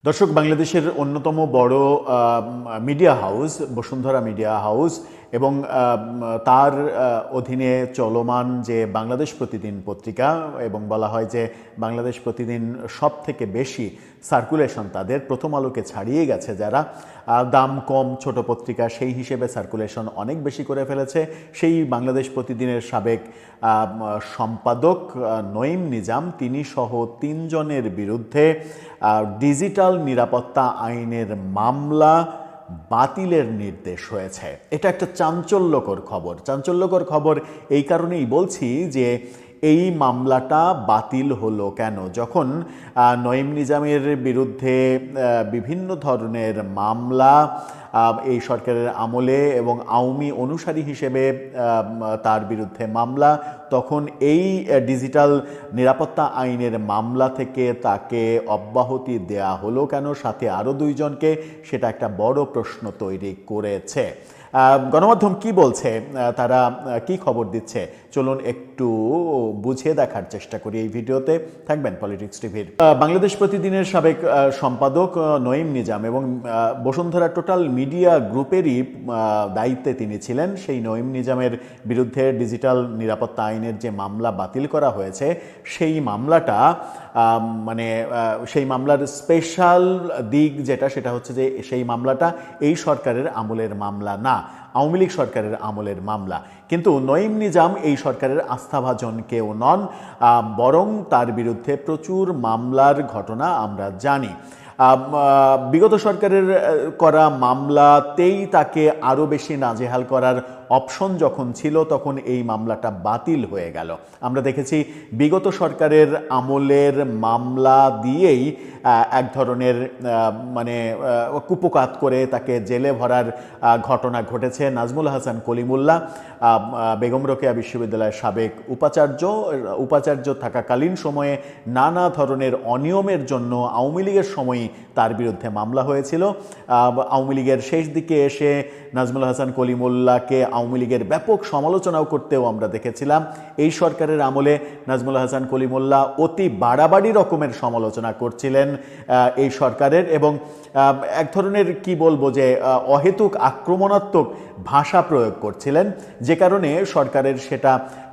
দর্শক, বাংলাদেশের অন্যতম বড় media house Bashundhara media house এবং তার অধীনে চলমান যে বাংলাদেশ প্রতিদিন পত্রিকা, এবং বলা হয় যে বাংলাদেশ প্রতিদিন সব থেকে বেশি সার্কুলেশন তাদের, প্রথম আলোকে ছাড়িয়ে গেছে যারা, দাম কম ছোট পত্রিকা, সেই হিসেবে সার্কুলেশন অনেক বেশি করে ফেলেছে। সেই বাংলাদেশ প্রতিদিনের সাবেক সম্পাদক নঈম নিজাম, তিনি সহ ৩ জনের বিরুদ্ধে ডিজিটাল নিরাপত্তা আইনের মামলা বাতিলের নির্দেশ হয়েছে। এটা একটা চাঞ্চল্যকর খবর এই কারণেই বলছি যে এই মামলাটা বাতিল হলো কেন, যখন নঈম নিজামের বিরুদ্ধে বিভিন্ন ধরনের মামলা এই সরকারের আমলে এবং আওয়ামী অনুসারী হিসেবে তার বিরুদ্ধে মামলা, তখন এই ডিজিটাল নিরাপত্তা আইনের মামলা থেকে তাকে অব্যাহতি দেয়া হলো কেন, সাথে আরও 2 জনকে, সেটা একটা বড় প্রশ্ন তৈরি করেছে। গণমাধ্যম কি বলছে, তারা কি খবর দিচ্ছে, চলুন একটু বুঝে দেখার চেষ্টা করি এই ভিডিওতে। থাকবেন পলিটিক্স টিভির। বাংলাদেশ প্রতিদিনের সাবেক সম্পাদক নঈম নিজাম এবং বসুন্ধরা টোটাল মিডিয়া গ্রুপেরই দায়িত্বে তিনি ছিলেন। সেই নঈম নিজামের বিরুদ্ধে ডিজিটাল নিরাপত্তা আইনের যে মামলা বাতিল করা হয়েছে, সেই মামলাটা সেই মামলার স্পেশাল দিক যেটা, সেটা হচ্ছে যে সেই মামলাটা এই সরকারের আমলের মামলা না, আওয়ামী লীগ সরকারের আমলের মামলা। কিন্তু নঈম নিজাম এই সরকারের আস্থাভাজন কেউ নন, বরং তার বিরুদ্ধে প্রচুর মামলার ঘটনা আমরা জানি। বিগত সরকারের করা মামলাতেই তাকে আরও বেশি নাজেহাল করার অপশন যখন ছিল, তখন এই মামলাটা বাতিল হয়ে গেল। আমরা দেখেছি বিগত সরকারের আমলের মামলা দিয়েই এক ধরনের কুপকাত করে তাকে জেলে ভরার ঘটনা ঘটেছে। নাজমুল হাসান কলিমুল্লাহ, বেগম রোকেয়া বিশ্ববিদ্যালয়ের সাবেক উপাচার্য থাকাকালীন সময়ে নানা ধরনের অনিয়মের জন্য আওয়ামী লীগের সময়ই তার বিরুদ্ধে মামলা হয়েছিল। আওয়ামী লীগের শেষ দিকে এসে নাজমুল হাসান কলিমুল্লাহকে আওয়ামী লীগের ব্যাপক সমালোচনাও করতেও আমরা দেখেছিলাম। এই সরকারের আমলে নাজমুল হাসান কলিমুল্লাহ অতি বাড়াবাড়ি রকমের সমালোচনা করছিলেন এই সরকারের, এবং এক ধরনের কি বলবো যে অহেতুক আক্রমণাত্মক ভাষা প্রয়োগ করছিলেন, যে কারণে সরকারের সেটা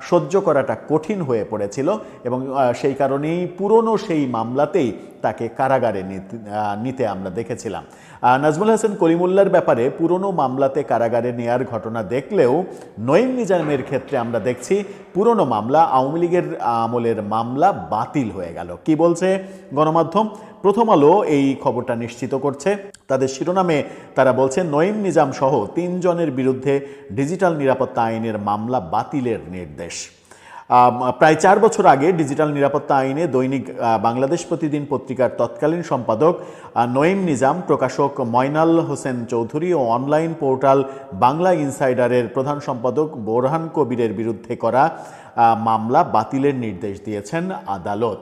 সহ্য করাটা কঠিন হয়ে পড়েছিল, এবং সেই কারণেই পুরনো সেই মামলাতেই তাকে কারাগারে নিতে আমরা দেখেছিলাম। নাজমুল হাসান কলিমুল্লাহর ব্যাপারে পুরনো মামলাতে কারাগারে নেয়ার ঘটনা দেখলেও নঈম নিজামের ক্ষেত্রে আমরা দেখছি পুরনো মামলা, আওয়ামী লীগের আমলের মামলা বাতিল হয়ে গেল। কি বলছে গণমাধ্যম? প্রথম আলো এই খবরটা নিশ্চিত করছে। তাদের শিরোনামে তারা বলছে, নঈম নিজাম সহ 3 জনের বিরুদ্ধে ডিজিটাল নিরাপত্তা আইনের মামলা বাতিলের নির্দেশ। প্রায় 4 বছর আগে ডিজিটাল নিরাপত্তা আইনে দৈনিক বাংলাদেশ প্রতিদিন পত্রিকার তৎকালীন সম্পাদক নঈম নিজাম, প্রকাশক ময়নাল হোসেন চৌধুরী ও অনলাইন পোর্টাল বাংলা ইনসাইডারের প্রধান সম্পাদক বোরহান কবিরের বিরুদ্ধে করা মামলা বাতিলের নির্দেশ দিয়েছেন আদালত।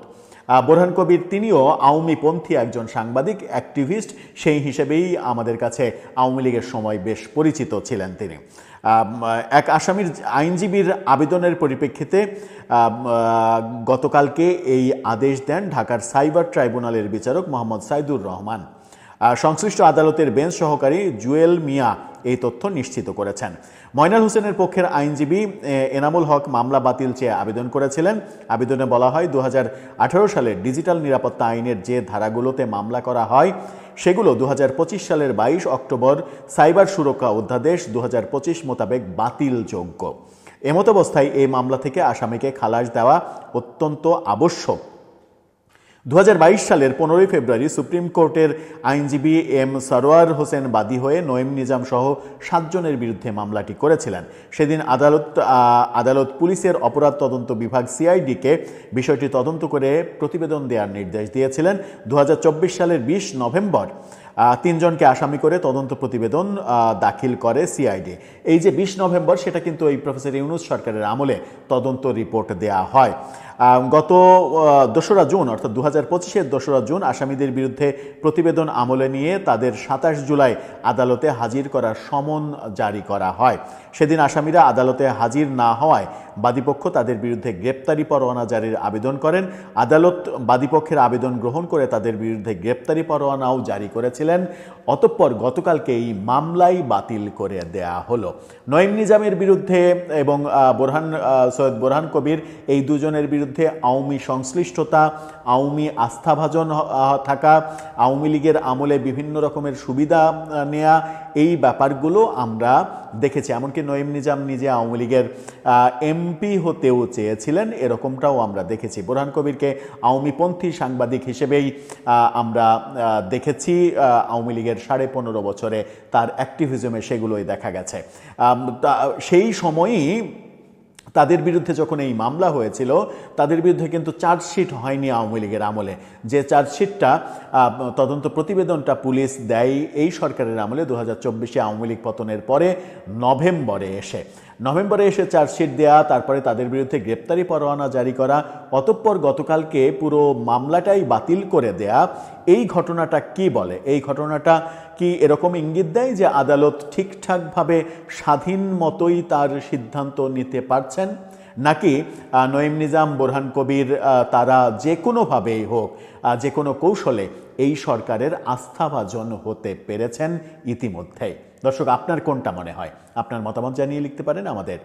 বোরহান কবির, তিনিও আওয়ামীপন্থী একজন সাংবাদিক, অ্যাক্টিভিস্ট, সেই হিসেবেই আমাদের কাছে আওয়ামী লীগের সময় বেশ পরিচিত ছিলেন তিনি। এক আসামির আইনজীবীর আবেদনের পরিপ্রেক্ষিতে গতকালকে এই আদেশ দেন ঢাকার সাইবার ট্রাইব্যুনালের বিচারক মোহাম্মদ সাইদুর রহমান। সংশ্লিষ্ট আদালতের বেঞ্চ সহকারী জুয়েল মিয়া এই তথ্য নিশ্চিত করেছেন। ময়নাল হোসেনের পক্ষের আইনজীবী এনামুল হক মামলা বাতিল চেয়ে আবেদন করেছিলেন। আবেদনে বলা হয়, 2018 সালের ডিজিটাল নিরাপত্তা আইনের যে ধারাগুলোতে মামলা করা হয়, সেগুলো 2025 সালের 22 অক্টোবর সাইবার সুরক্ষা অধ্যাদেশ 2025 মোতাবেক বাতিলযোগ্য। এমতাবস্থায় এই মামলা থেকে আসামিকে খালাস দেওয়া অত্যন্ত আবশ্যক। 2022 সালের 15 ফেব্রুয়ারি সুপ্রিম কোর্টের আইনজীবী এম সরোয়ার হোসেন বাদী হয়ে নঈম নিজাম সহ 7 জনের বিরুদ্ধে মামলাটি করেছিলেন। সেদিন আদালত পুলিশের অপরাধ তদন্ত বিভাগ সিআইডিকে বিষয়টি তদন্ত করে প্রতিবেদন দেওয়ার নির্দেশ দিয়েছিলেন। 2024 সালের 20 নভেম্বর 3 জনকে আসামি করে তদন্ত প্রতিবেদন দাখিল করে সিআইডি। এই যে 20 নভেম্বর, সেটা কিন্তু এই প্রফেসর ইউনূস সরকারের আমলে তদন্ত রিপোর্ট দেয়া হয়। গত 2রা জুন অর্থাৎ 2025-এর 2রা জুন আসামিদের বিরুদ্ধে প্রতিবেদন আমলে নিয়ে তাদের 27 জুলাই আদালতে হাজির করার সমন জারি করা হয়। সেদিন আসামিরা আদালতে হাজির না হওয়ায় বাদীপক্ষ তাদের বিরুদ্ধে গ্রেপ্তারি পরোয়ানা জারির আবেদন করেন। আদালত বাদীপক্ষের আবেদন গ্রহণ করে তাদের বিরুদ্ধে গ্রেপ্তারি পরোয়ানাও জারি করেছিলেন। অতঃপর গতকালকে এই মামলাই বাতিল করে দেয়া হলো। নঈম নিজামের বিরুদ্ধে এবং সৈয়দ বোরহান কবির এই দুজনের বিরুদ্ধে আওয়ামী সংশ্লিষ্টতা, আওয়ামী আস্থাভাজন থাকা, আওয়ামী লীগের আমলে বিভিন্ন রকমের সুবিধা নেয়া, এই ব্যাপারগুলো আমরা দেখেছি। এমনকি নঈম নিজাম নিজে আওয়ামী লীগের এমপি হতেও চেয়েছিলেন, এরকমটাও আমরা দেখেছি। বোরহান কবিরকে আওয়ামীপন্থী সাংবাদিক হিসেবেই আমরা দেখেছি। আওয়ামী লীগের 15.5 বছরে তার অ্যাক্টিভিজমে সেগুলোই দেখা গেছে। সেই সময়ই তাদের বিরুদ্ধে যখন এই মামলা হয়েছিল, তাদের বিরুদ্ধে কিন্তু চার্জশিট হয়নি আওয়ামী লীগের আমলে। যে চার্জশিটটা, তদন্ত প্রতিবেদনটা পুলিশ দেয় এই সরকারের আমলে 2024-এ আওয়ামী লীগ পতনের পরে নভেম্বরে এসে চার্জশিট দেয়া, তারপরে তাদের বিরুদ্ধে গ্রেপ্তারি পরোয়ানা জারি করা, অতঃপর গতকালকে পুরো মামলাটাই বাতিল করে দেয়া। এই ঘটনাটা কি বলে? এই ঘটনাটা কি এরকম ইঙ্গিত দেয় যে আদালত ঠিকঠাকভাবে স্বাধীন মতোই তার সিদ্ধান্ত নিতে পারছেন, নাকি নঈম নিজাম, বোরহান কবির তারা যে কোনোভাবেই হোক, যে কোনো কৌশলে এই সরকারের আস্থাভাজন হতে পেরেছেন ইতিমধ্যেই? দর্শক, আপনার কোনটা মনে হয়? আপনার মতামত জানিয়ে লিখতে পারেন আমাদের